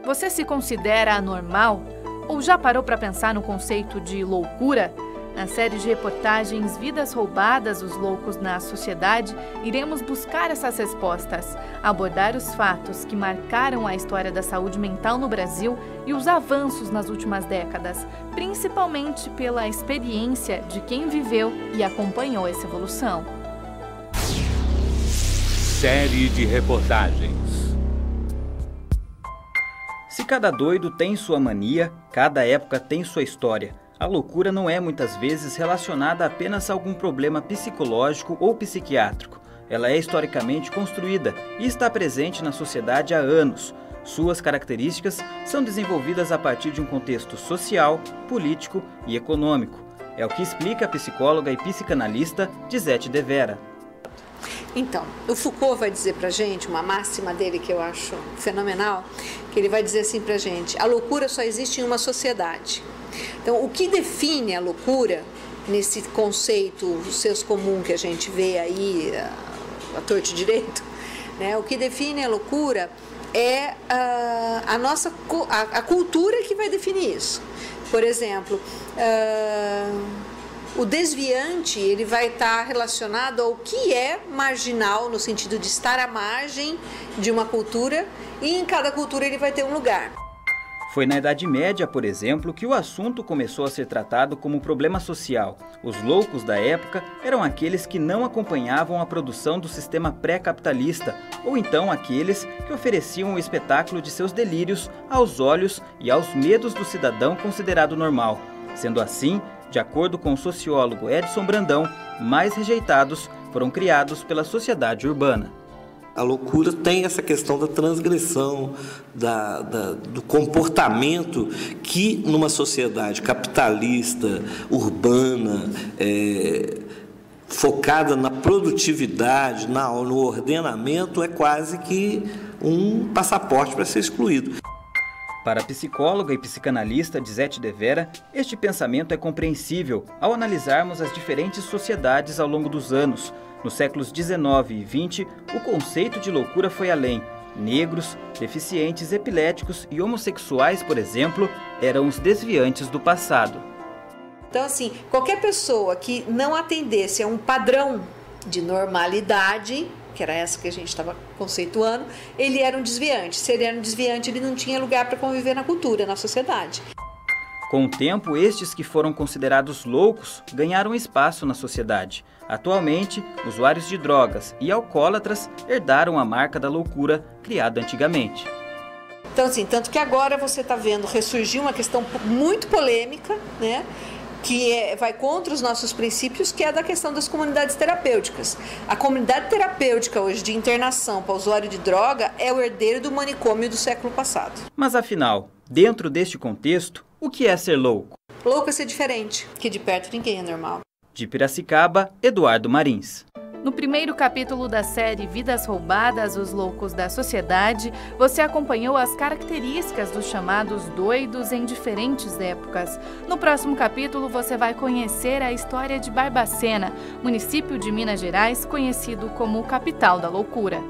Você se considera anormal? Ou já parou para pensar no conceito de loucura? Na série de reportagens Vidas Roubadas, os loucos na sociedade, iremos buscar essas respostas, abordar os fatos que marcaram a história da saúde mental no Brasil e os avanços nas últimas décadas, principalmente pela experiência de quem viveu e acompanhou essa evolução. Série de reportagens. Se cada doido tem sua mania, cada época tem sua história. A loucura não é muitas vezes relacionada apenas a algum problema psicológico ou psiquiátrico. Ela é historicamente construída e está presente na sociedade há anos. Suas características são desenvolvidas a partir de um contexto social, político e econômico. É o que explica a psicóloga e psicanalista Dizete De Vera. Então, o Foucault vai dizer pra gente, uma máxima dele que eu acho fenomenal, que ele vai dizer assim pra gente: a loucura só existe em uma sociedade. Então, o que define a loucura, nesse conceito senso comum que a gente vê aí, a torto e direito, né? O que define a loucura é a cultura que vai definir isso. Por exemplo, o desviante, ele vai estar relacionado ao que é marginal, no sentido de estar à margem de uma cultura, e em cada cultura ele vai ter um lugar. Foi na Idade Média, por exemplo, que o assunto começou a ser tratado como problema social. Os loucos da época eram aqueles que não acompanhavam a produção do sistema pré-capitalista, ou então aqueles que ofereciam o espetáculo de seus delírios aos olhos e aos medos do cidadão considerado normal. Sendo assim, de acordo com o sociólogo Edson Brandão, mais rejeitados foram criados pela sociedade urbana. A loucura tem essa questão da transgressão, do comportamento que numa sociedade capitalista, urbana, focada na produtividade, no ordenamento, é quase que um passaporte para ser excluído. Para a psicóloga e psicanalista Dizete De Vera, este pensamento é compreensível ao analisarmos as diferentes sociedades ao longo dos anos. Nos séculos XIX e XX, o conceito de loucura foi além. Negros, deficientes, epiléticos e homossexuais, por exemplo, eram os desviantes do passado. Então, assim, qualquer pessoa que não atendesse a um padrão de normalidade, que era essa que a gente estava conceituando, ele era um desviante. Se ele era um desviante, ele não tinha lugar para conviver na cultura, na sociedade. Com o tempo, estes que foram considerados loucos ganharam espaço na sociedade. Atualmente, usuários de drogas e alcoólatras herdaram a marca da loucura criada antigamente. Então, assim, tanto que agora você está vendo ressurgir uma questão muito polêmica, né? Que vai contra os nossos princípios, que é da questão das comunidades terapêuticas. A comunidade terapêutica hoje de internação para usuário de droga é o herdeiro do manicômio do século passado. Mas afinal, dentro deste contexto, o que é ser louco? Louco é ser diferente, que de perto ninguém é normal. De Piracicaba, Eduardo Marins. No primeiro capítulo da série Vidas Roubadas, os loucos da sociedade, você acompanhou as características dos chamados doidos em diferentes épocas. No próximo capítulo, você vai conhecer a história de Barbacena, município de Minas Gerais, conhecido como capital da loucura.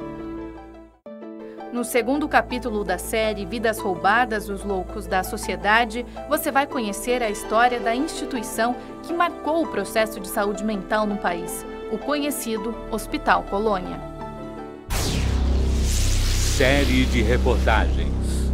No segundo capítulo da série Vidas Roubadas, os loucos da sociedade, você vai conhecer a história da instituição que marcou o processo de saúde mental no país, o conhecido Hospital Colônia. Série de reportagens.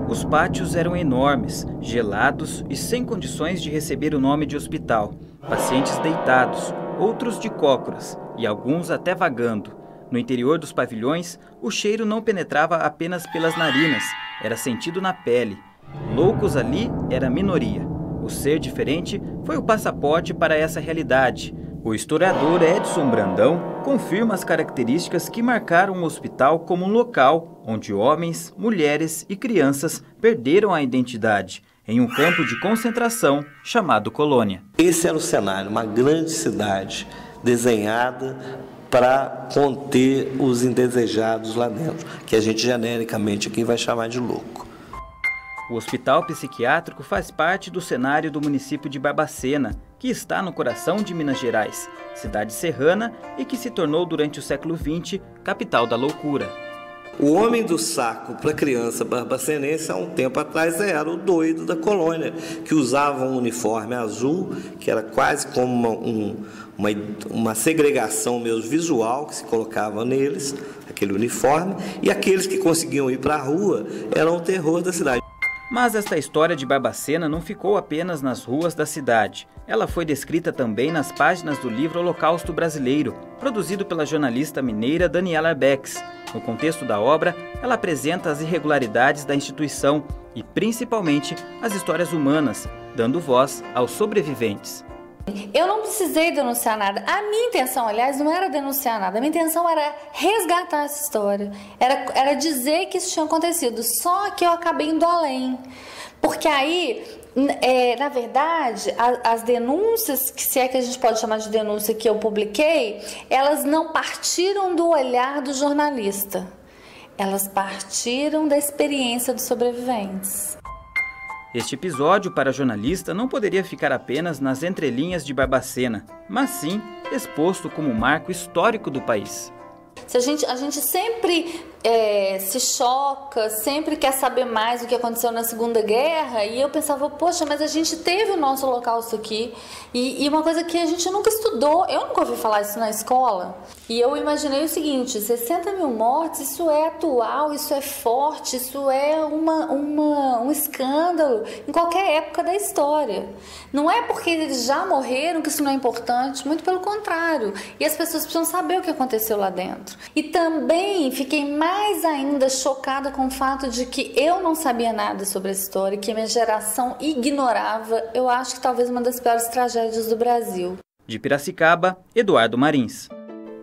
Os pátios eram enormes, gelados e sem condições de receber o nome de hospital. Pacientes deitados, outros de cócoras e alguns até vagando. No interior dos pavilhões, o cheiro não penetrava apenas pelas narinas, era sentido na pele. Loucos ali era a minoria. O ser diferente foi o passaporte para essa realidade. O historiador Edson Brandão confirma as características que marcaram o hospital como um local onde homens, mulheres e crianças perderam a identidade, em um campo de concentração chamado Colônia. Esse era o cenário, uma grande cidade desenhada para conter os indesejados lá dentro, que a gente genericamente aqui vai chamar de louco. O hospital psiquiátrico faz parte do cenário do município de Barbacena, que está no coração de Minas Gerais, cidade serrana e que se tornou durante o século XX capital da loucura. O homem do saco para a criança barbacenense, há um tempo atrás, era o doido da colônia, que usava um uniforme azul, que era quase como uma segregação mesmo visual que se colocava neles, aquele uniforme, e aqueles que conseguiam ir para a rua eram o terror da cidade. Mas esta história de Barbacena não ficou apenas nas ruas da cidade. Ela foi descrita também nas páginas do livro Holocausto Brasileiro, produzido pela jornalista mineira Daniela Arbex. No contexto da obra, ela apresenta as irregularidades da instituição e, principalmente, as histórias humanas, dando voz aos sobreviventes. Eu não precisei denunciar nada. A minha intenção, aliás, não era denunciar nada. A minha intenção era resgatar essa história. Era dizer que isso tinha acontecido. Só que eu acabei indo além. Porque aí, na verdade, as denúncias, que se é que a gente pode chamar de denúncia, que eu publiquei, elas não partiram do olhar do jornalista. Elas partiram da experiência dos sobreviventes. Este episódio, para a jornalista, não poderia ficar apenas nas entrelinhas de Barbacena, mas sim exposto como um marco histórico do país. A gente sempre se choca, sempre quer saber mais do que aconteceu na Segunda Guerra, e eu pensava, poxa, mas a gente teve o nosso holocausto aqui, e uma coisa que a gente nunca estudou, eu nunca ouvi falar isso na escola, e eu imaginei o seguinte, 60 mil mortes, isso é atual, isso é forte, isso é um escândalo em qualquer época da história. Não é porque eles já morreram que isso não é importante, muito pelo contrário, e as pessoas precisam saber o que aconteceu lá dentro. E também fiquei mais ainda chocada com o fato de que eu não sabia nada sobre a história, que a minha geração ignorava, eu acho que talvez uma das piores tragédias do Brasil. De Piracicaba, Eduardo Marins.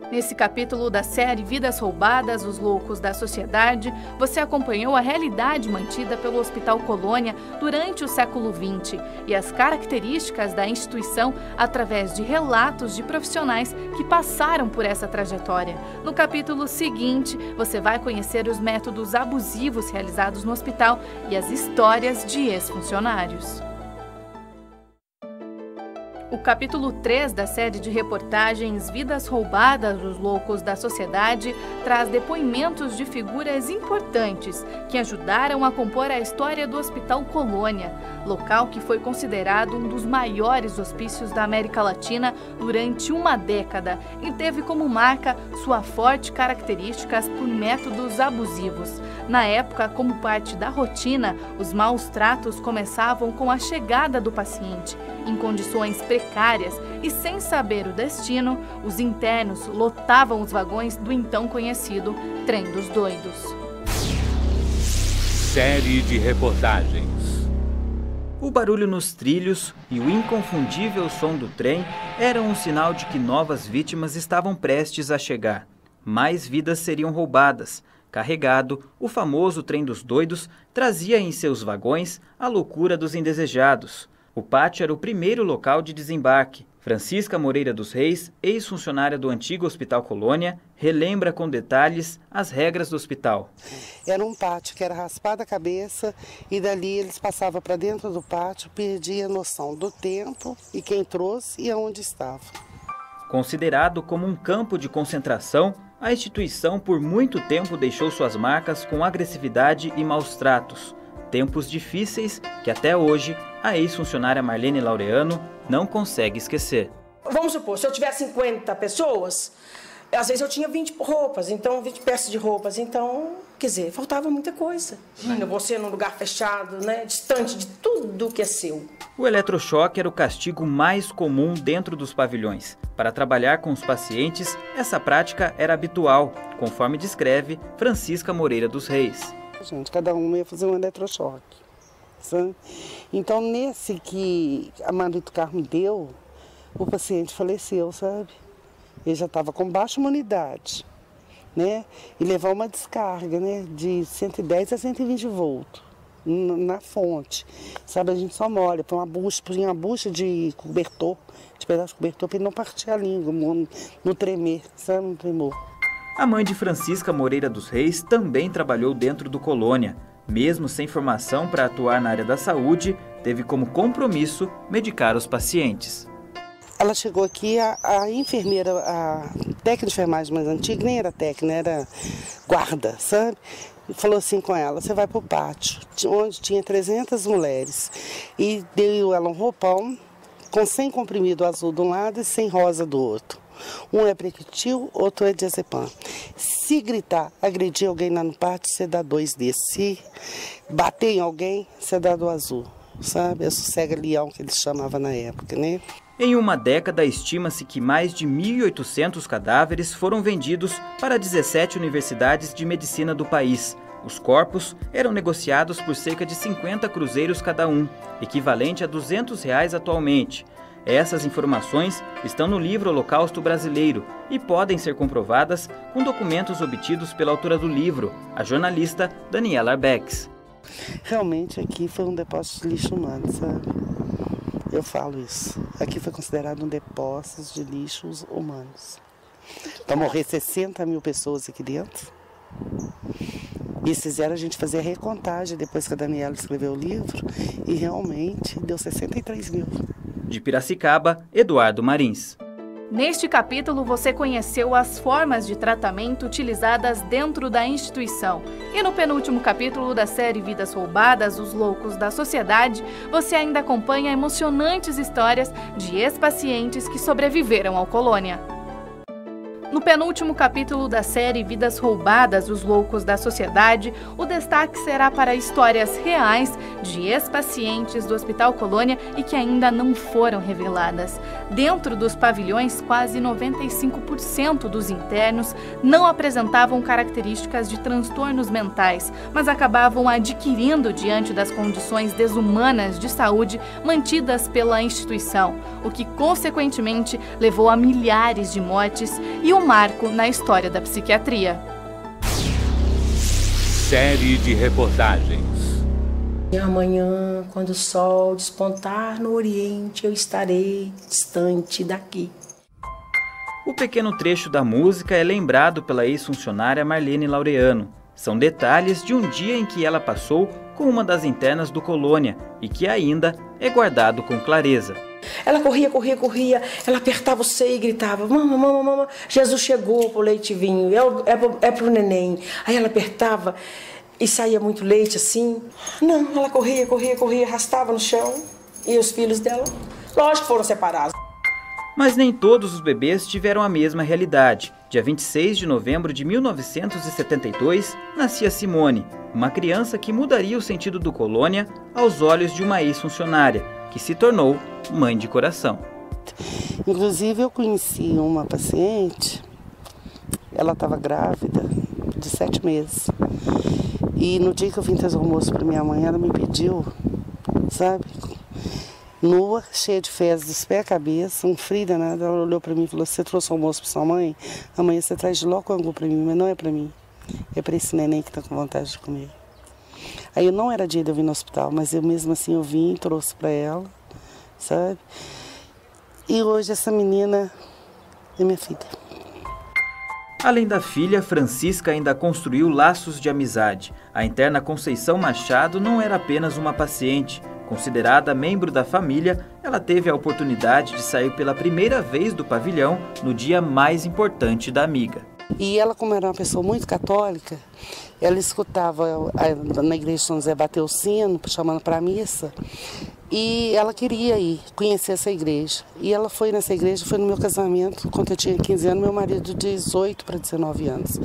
Nesse capítulo da série Vidas Roubadas, os Loucos da Sociedade, você acompanhou a realidade mantida pelo Hospital Colônia durante o século XX e as características da instituição através de relatos de profissionais que passaram por essa trajetória. No capítulo seguinte, você vai conhecer os métodos abusivos realizados no hospital e as histórias de ex-funcionários. O capítulo 3 da série de reportagens Vidas Roubadas, os Loucos da Sociedade, traz depoimentos de figuras importantes que ajudaram a compor a história do Hospital Colônia, local que foi considerado um dos maiores hospícios da América Latina durante uma década e teve como marca sua forte características por métodos abusivos. Na época, como parte da rotina, os maus tratos começavam com a chegada do paciente. Em condições precárias e sem saber o destino, os internos lotavam os vagões do então conhecido Trem dos Doidos. Série de reportagens. O barulho nos trilhos e o inconfundível som do trem eram um sinal de que novas vítimas estavam prestes a chegar. Mais vidas seriam roubadas. Carregado, o famoso Trem dos Doidos trazia em seus vagões a loucura dos indesejados. O pátio era o primeiro local de desembarque. Francisca Moreira dos Reis, ex-funcionária do antigo Hospital Colônia, relembra com detalhes as regras do hospital. Era um pátio que era raspado a cabeça e dali eles passavam para dentro do pátio, perdia a noção do tempo e quem trouxe e aonde estava. Considerado como um campo de concentração, a instituição por muito tempo deixou suas marcas com agressividade e maus tratos. Tempos difíceis que até hoje a ex-funcionária Marlene Laureano não consegue esquecer. Vamos supor, se eu tiver 50 pessoas, às vezes eu tinha 20 roupas, então 20 peças de roupas, então, quer dizer, faltava muita coisa. Você num lugar fechado, né, distante de tudo que é seu. O eletrochoque era o castigo mais comum dentro dos pavilhões. Para trabalhar com os pacientes, essa prática era habitual, conforme descreve Francisca Moreira dos Reis. Gente, cada um ia fazer um eletrochoque, sabe? Então, nesse que a Marito Carmo deu, o paciente faleceu, sabe? Ele já estava com baixa imunidade, né? E levar uma descarga, né? De 110 a 120 volts na fonte, sabe? A gente só molha, põe uma bucha de cobertor, de pedaço de cobertor, para ele não partir a língua, não tremer, sabe? Não tremor. A mãe de Francisca Moreira dos Reis também trabalhou dentro do Colônia. Mesmo sem formação para atuar na área da saúde, teve como compromisso medicar os pacientes. ela chegou aqui, a enfermeira, a técnica de enfermagem mais antiga, nem era técnica, era guarda, sabe? E falou assim com ela, você vai para o pátio, onde tinha 300 mulheres. E deu ela um roupão com 100 comprimido azul de um lado e 100 rosa do outro. Um é Prequitil, outro é diazepam. Se gritar, agredir alguém lá no pátio, você dá 2 desses. Se bater em alguém, você dá do azul, sabe? É o sossega-leão que eles chamavam na época, né? Em uma década, estima-se que mais de 1.800 cadáveres foram vendidos para 17 universidades de medicina do país. Os corpos eram negociados por cerca de 50 cruzeiros cada um, equivalente a R$200 atualmente. Essas informações estão no livro Holocausto Brasileiro e podem ser comprovadas com documentos obtidos pela autora do livro, a jornalista Daniela Arbex. Realmente aqui foi um depósito de lixo humano, sabe? Eu falo isso. Aqui foi considerado um depósito de lixos humanos. Para morrer 60 mil pessoas aqui dentro. E fizeram a gente fazer a recontagem depois que a Daniela escreveu o livro. E realmente deu 63 mil. De Piracicaba, Eduardo Marins. Neste capítulo, você conheceu as formas de tratamento utilizadas dentro da instituição. E no penúltimo capítulo da série Vidas Roubadas, Os Loucos da Sociedade, você ainda acompanha emocionantes histórias de ex-pacientes que sobreviveram ao Colônia. No penúltimo capítulo da série Vidas Roubadas, Os Loucos da Sociedade, o destaque será para histórias reais de ex-pacientes do Hospital Colônia e que ainda não foram reveladas. Dentro dos pavilhões, quase 95% dos internos não apresentavam características de transtornos mentais, mas acabavam adquirindo diante das condições desumanas de saúde mantidas pela instituição, o que consequentemente levou a milhares de mortes e um marco na história da psiquiatria. Série de reportagens. E amanhã, quando o sol despontar no oriente, eu estarei distante daqui. O pequeno trecho da música é lembrado pela ex-funcionária Marlene Laureano. São detalhes de um dia em que ela passou com uma das internas do Colônia e que ainda é guardado com clareza. Ela corria, ela apertava o seio e gritava, mama, Jesus chegou pro leite e vinho, é pro neném. Aí ela apertava e saía muito leite assim. Não, ela corria, arrastava no chão e os filhos dela, lógico, foram separados. Mas nem todos os bebês tiveram a mesma realidade. Dia 26 de novembro de 1972, nascia Simone, uma criança que mudaria o sentido do Colônia aos olhos de uma ex-funcionária, que se tornou mãe de coração. Inclusive eu conheci uma paciente, ela estava grávida de 7 meses. E no dia que eu vim trazer o almoço para minha mãe, ela me pediu, sabe, nua, cheia de fezes dos pés à cabeça, um frio danado. Ela olhou para mim e falou, você trouxe o almoço para sua mãe? Amanhã você traz de logo angu para mim, mas não é para mim. É para esse neném que está com vontade de comer. Aí não era dia de eu vir no hospital, mas eu mesmo assim eu vim e trouxe para ela, sabe? E hoje essa menina é minha filha. Além da filha, Francisca ainda construiu laços de amizade. A interna Conceição Machado não era apenas uma paciente. Considerada membro da família, ela teve a oportunidade de sair pela primeira vez do pavilhão no dia mais importante da amiga. E ela, como era uma pessoa muito católica, ela escutava na igreja de São José bater o sino, chamando para a missa, e ela queria ir conhecer essa igreja. E ela foi nessa igreja, foi no meu casamento, quando eu tinha 15 anos, meu marido de 18 para 19 anos.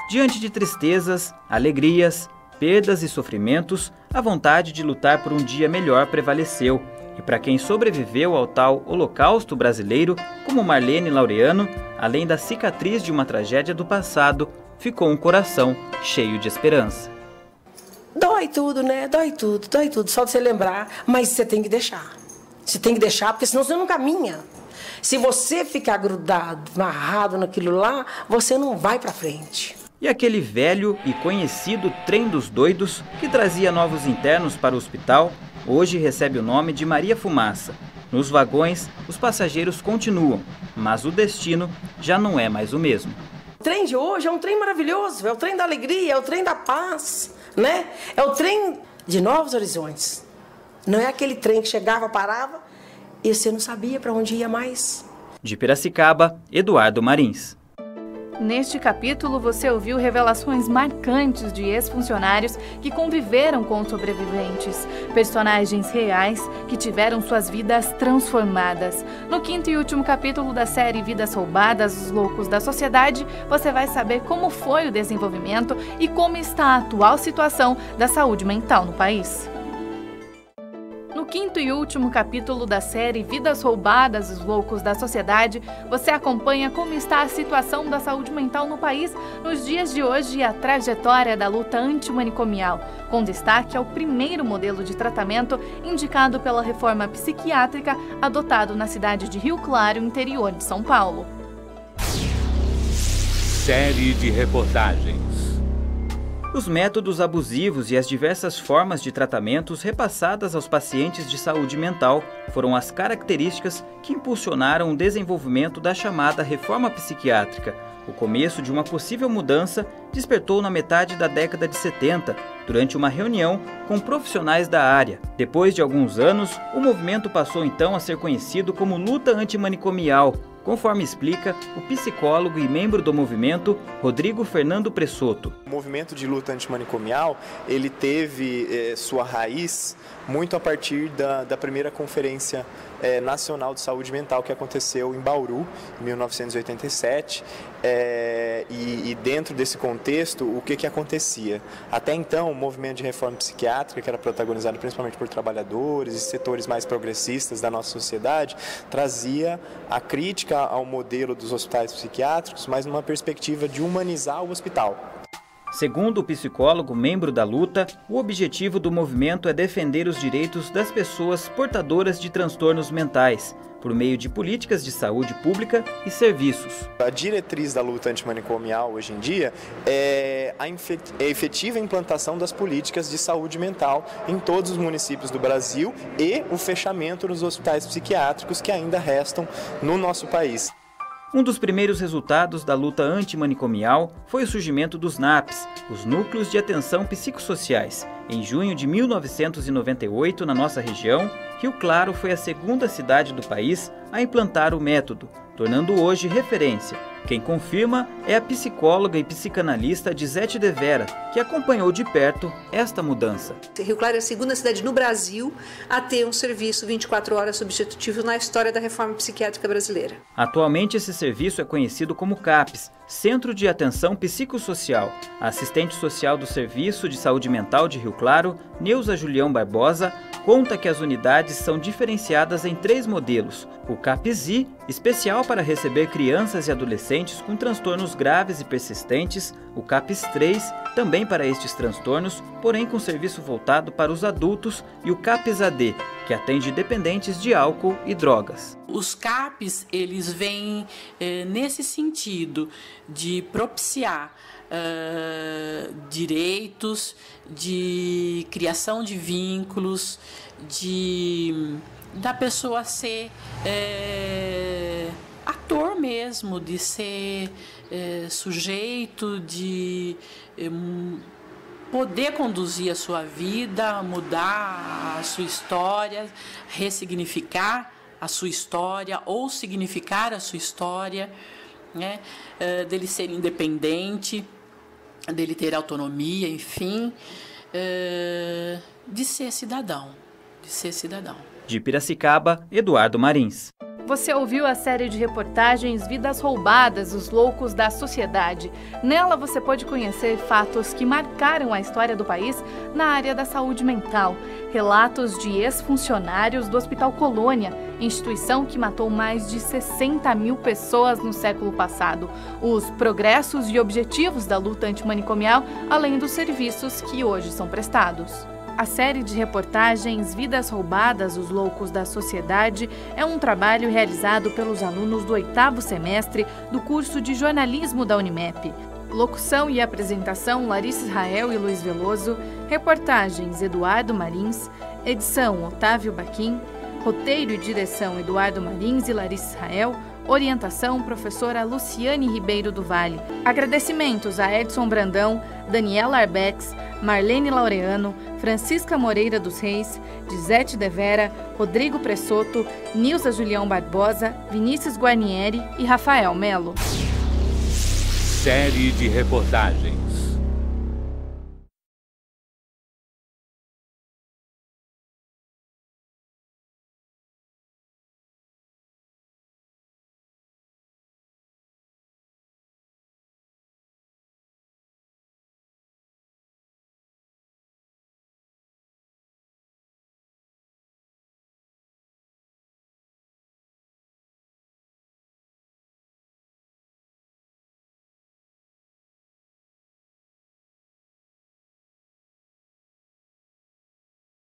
Diante de tristezas, alegrias, perdas e sofrimentos, a vontade de lutar por um dia melhor prevaleceu. E para quem sobreviveu ao tal Holocausto Brasileiro, como Marlene Laureano, além da cicatriz de uma tragédia do passado, ficou um coração cheio de esperança. Dói tudo, né? Dói tudo, só de você lembrar, mas você tem que deixar. Você tem que deixar, porque senão você não caminha. Se você ficar grudado, amarrado naquilo lá, você não vai para frente. E aquele velho e conhecido trem dos doidos, que trazia novos internos para o hospital, hoje recebe o nome de Maria Fumaça. Nos vagões, os passageiros continuam, mas o destino já não é mais o mesmo. O trem de hoje é um trem maravilhoso, é o trem da alegria, é o trem da paz, né? É o trem de novos horizontes. Não é aquele trem que chegava, parava e você não sabia para onde ia mais. De Piracicaba, Eduardo Marins. Neste capítulo, você ouviu revelações marcantes de ex-funcionários que conviveram com sobreviventes, personagens reais que tiveram suas vidas transformadas. No quinto e último capítulo da série Vidas Roubadas, Os Loucos da Sociedade, você vai saber como foi o desenvolvimento e como está a atual situação da saúde mental no país. No quinto e último capítulo da série Vidas Roubadas, Os Loucos da Sociedade, você acompanha como está a situação da saúde mental no país nos dias de hoje e a trajetória da luta antimanicomial, com destaque ao primeiro modelo de tratamento indicado pela reforma psiquiátrica adotado na cidade de Rio Claro, interior de São Paulo. Série de reportagens. Os métodos abusivos e as diversas formas de tratamentos repassadas aos pacientes de saúde mental foram as características que impulsionaram o desenvolvimento da chamada reforma psiquiátrica. O começo de uma possível mudança despertou na metade da década de 70, durante uma reunião com profissionais da área. Depois de alguns anos, o movimento passou então a ser conhecido como luta antimanicomial, conforme explica o psicólogo e membro do movimento, Rodrigo Fernando Pressoto. O movimento de luta antimanicomial, ele teve sua raiz muito a partir da primeira conferência nacional de saúde mental que aconteceu em Bauru, em 1987, e dentro desse contexto, o que acontecia? Até então, o movimento de reforma psiquiátrica, que era protagonizado principalmente por trabalhadores e setores mais progressistas da nossa sociedade, trazia a crítica ao modelo dos hospitais psiquiátricos, mas numa perspectiva de humanizar o hospital. Segundo o psicólogo, membro da luta, o objetivo do movimento é defender os direitos das pessoas portadoras de transtornos mentais, por meio de políticas de saúde pública e serviços. A diretriz da luta antimanicomial hoje em dia é a efetiva implantação das políticas de saúde mental em todos os municípios do Brasil e o fechamento nos hospitais psiquiátricos que ainda restam no nosso país. Um dos primeiros resultados da luta antimanicomial foi o surgimento dos NAPs, os Núcleos de Atenção Psicossociais. Em junho de 1998, na nossa região, Rio Claro foi a segunda cidade do país a implantar o método, tornando hoje referência. Quem confirma é a psicóloga e psicanalista Gisete De Vera, que acompanhou de perto esta mudança. Rio Claro é a segunda cidade no Brasil a ter um serviço 24 horas substitutivo na história da reforma psiquiátrica brasileira. Atualmente esse serviço é conhecido como CAPS, Centro de Atenção Psicossocial. A assistente social do Serviço de Saúde Mental de Rio Claro, Neuza Julião Barbosa, conta que as unidades são diferenciadas em 3 modelos. O CAPS-I, especial para receber crianças e adolescentes com transtornos graves e persistentes. O CAPS-3, também para estes transtornos, porém com serviço voltado para os adultos. E o CAPS-AD, que atende dependentes de álcool e drogas. Os CAPs, eles vêm nesse sentido de propiciar direitos, de criação de vínculos, da pessoa ser ator mesmo, de ser sujeito, de poder conduzir a sua vida, mudar a sua história, ressignificar a sua história ou significar a sua história, né? Dele ser independente, dele ter autonomia, enfim, de ser cidadão, De Piracicaba, Eduardo Marins. Você ouviu a série de reportagens Vidas Roubadas, Os Loucos da Sociedade. Nela você pôde conhecer fatos que marcaram a história do país na área da saúde mental. Relatos de ex-funcionários do Hospital Colônia, instituição que matou mais de 60 mil pessoas no século passado. Os progressos e objetivos da luta antimanicomial, além dos serviços que hoje são prestados. A série de reportagens Vidas Roubadas, Os Loucos da Sociedade é um trabalho realizado pelos alunos do 8º semestre do curso de jornalismo da Unimep. Locução e apresentação Larissa Israel e Luiz Veloso, reportagens Eduardo Marins, edição Otávio Baquim, roteiro e direção Eduardo Marins e Larissa Israel, Orientação, professora Luciane Ribeiro do Vale. Agradecimentos a Edson Brandão, Daniela Arbex, Marlene Laureano, Francisca Moreira dos Reis, Gisete De Vera, Rodrigo Pressoto, Nilza Julião Barbosa, Vinícius Guarnieri e Rafael Melo. Série de reportagens.